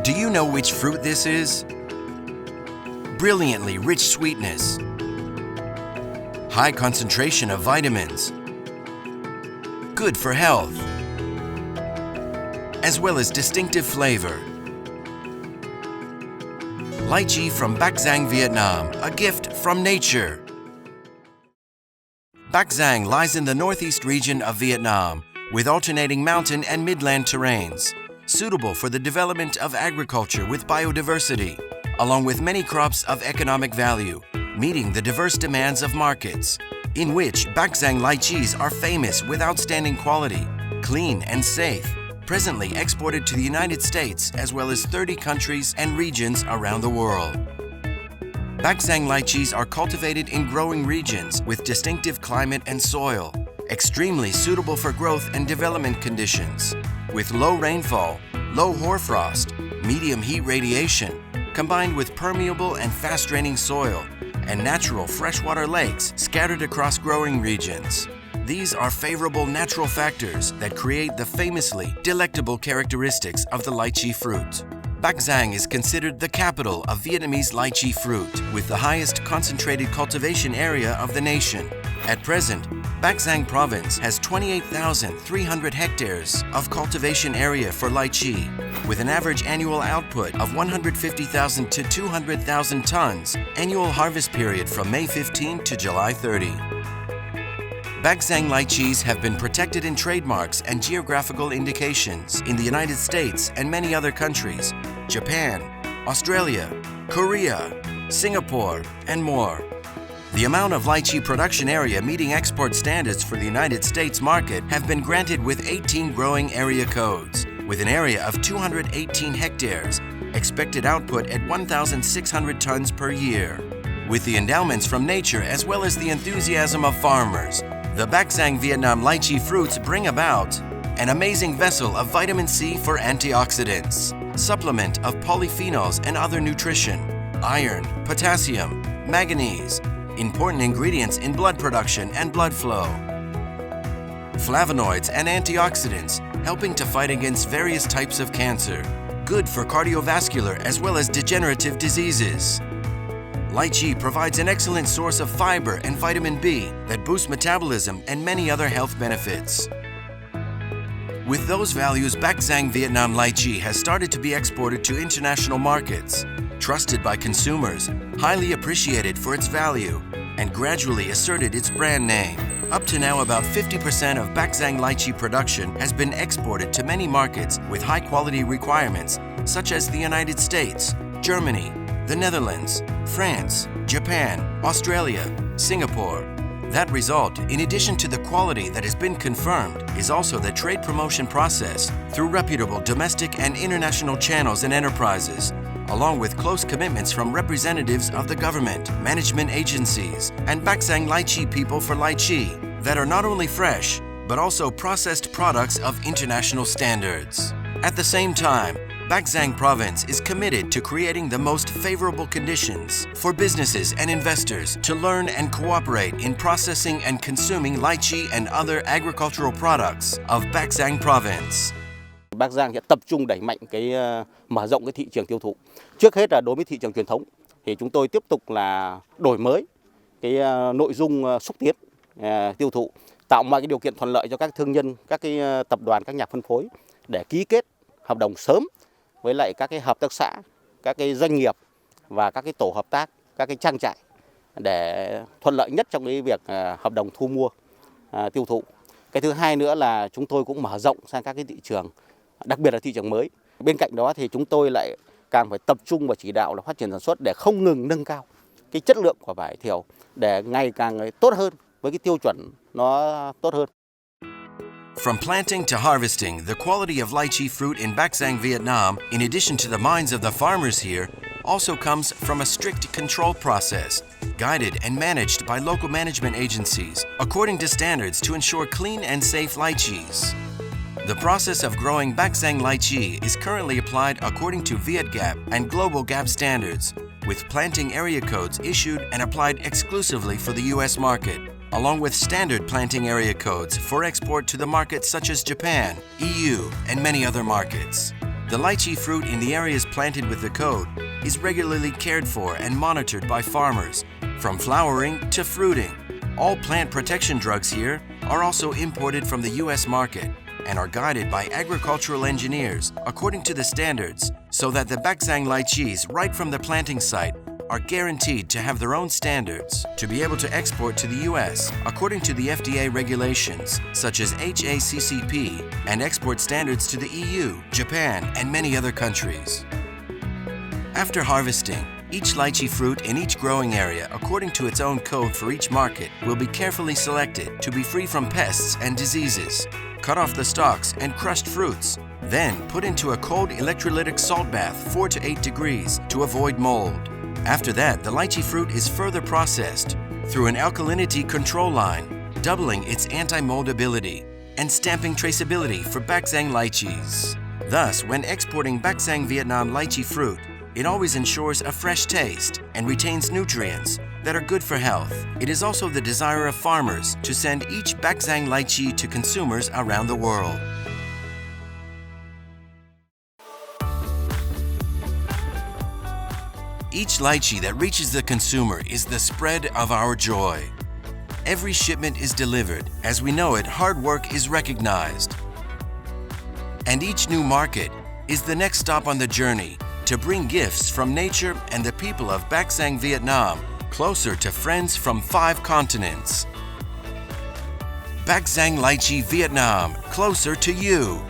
Do you know which fruit this is? Brilliantly rich sweetness, high concentration of vitamins, good for health, as well as distinctive flavor. Lychee from Bac Giang, Vietnam, a gift from nature. Bac Giang lies in the northeast region of Vietnam, with alternating mountain and midland terrains, suitable for the development of agriculture with biodiversity, along with many crops of economic value, meeting the diverse demands of markets, in which Bac Giang lychees are famous with outstanding quality, clean and safe, presently exported to the United States as well as 30 countries and regions around the world. Bac Giang lychees are cultivated in growing regions with distinctive climate and soil, extremely suitable for growth and development conditions, with low rainfall, low hoarfrost, medium heat radiation, combined with permeable and fast-draining soil and natural freshwater lakes scattered across growing regions. These are favorable natural factors that create the famously delectable characteristics of the lychee fruit. Bac Giang is considered the capital of Vietnamese lychee fruit, with the highest concentrated cultivation area of the nation. At present, Bac Giang province has 28,300 hectares of cultivation area for lychee, with an average annual output of 150,000 to 200,000 tons, annual harvest period from May 15 to July 30. Bac Giang lychees have been protected in trademarks and geographical indications in the United States and many other countries, Japan, Australia, Korea, Singapore, and more. The amount of lychee production area meeting export standards for the United States market have been granted with 18 growing area codes, with an area of 218 hectares, expected output at 1,600 tons per year. With the endowments from nature as well as the enthusiasm of farmers, the Bac Giang Vietnam lychee fruits bring about an amazing vessel of vitamin C for antioxidants, supplement of polyphenols and other nutrition, iron, potassium, manganese, important ingredients in blood production and blood flow, flavonoids and antioxidants helping to fight against various types of cancer, good for cardiovascular as well as degenerative diseases. Lychee provides an excellent source of fiber and vitamin B that boosts metabolism and many other health benefits. With those values, Bac Giang Vietnam lychee has started to be exported to international markets, trusted by consumers, highly appreciated for its value, and gradually asserted its brand name. Up to now, about 50% of Bac Giang lychee production has been exported to many markets with high-quality requirements, such as the United States, Germany, the Netherlands, France, Japan, Australia, Singapore. That result, in addition to the quality that has been confirmed, is also the trade promotion process through reputable domestic and international channels and enterprises, along with close commitments from representatives of the government, management agencies, and Bac Giang lychee people for lychee that are not only fresh, but also processed products of international standards. At the same time, Bac Giang province is committed to creating the most favorable conditions for businesses and investors to learn and cooperate in processing and consuming lychee and other agricultural products of Bac Giang province. Bac Giang sẽ tập trung đẩy mạnh mở rộng thị trường tiêu thụ. Trước hết là đối với thị trường truyền thống thì chúng tôi tiếp tục là đổi mới nội dung xúc tiến tiêu thụ, tạo mọi điều kiện thuận lợi cho các thương nhân, các tập đoàn, các nhà phân phối để ký kết hợp đồng sớm với lại các hợp tác xã, các doanh nghiệp và các tổ hợp tác, các trang trại để thuận lợi nhất trong việc hợp đồng thu mua tiêu thụ. Cái thứ hai nữa là chúng tôi cũng mở rộng sang các thị trường, đặc biệt là thị trường mới. Bên cạnh đó thì chúng tôi lại càng phải tập trung và chỉ đạo là phát triển sản xuất để không ngừng nâng cao chất lượng của vải thiều để ngày càng tốt hơn với tiêu chuẩn nó tốt hơn. From planting to harvesting, the quality of lychee fruit in Bac Giang, Vietnam, in addition to the minds of the farmers here, also comes from a strict control process, guided and managed by local management agencies, according to standards to ensure clean and safe lychees. The process of growing Bac Giang lychee is currently applied according to VietGAP and Global GAP standards, with planting area codes issued and applied exclusively for the U.S. market, along with standard planting area codes for export to the markets such as Japan, EU, and many other markets. The lychee fruit in the areas planted with the code is regularly cared for and monitored by farmers, from flowering to fruiting. All plant protection drugs here are also imported from the U.S. market and are guided by agricultural engineers according to the standards, so that the Bac Giang lychees right from the planting site are guaranteed to have their own standards to be able to export to the U.S. according to the FDA regulations such as HACCP and export standards to the EU, Japan, and many other countries. After harvesting, each lychee fruit in each growing area, according to its own code for each market, will be carefully selected to be free from pests and diseases. Cut off the stalks and crushed fruits, then put into a cold electrolytic salt bath 4 to 8 degrees to avoid mold. After that, the lychee fruit is further processed through an alkalinity control line, doubling its anti-moldability and stamping traceability for Bac Giang lychees. Thus, when exporting Bac Giang Vietnam lychee fruit, it always ensures a fresh taste and retains nutrients that are good for health. It is also the desire of farmers to send each Bac Giang lychee to consumers around the world. Each lychee that reaches the consumer is the spread of our joy. Every shipment is delivered. As we know it, hard work is recognized. And each new market is the next stop on the journey to bring gifts from nature and the people of Bac Giang, Vietnam, closer to friends from 5 continents. Bac Giang Lychee, Vietnam, closer to you.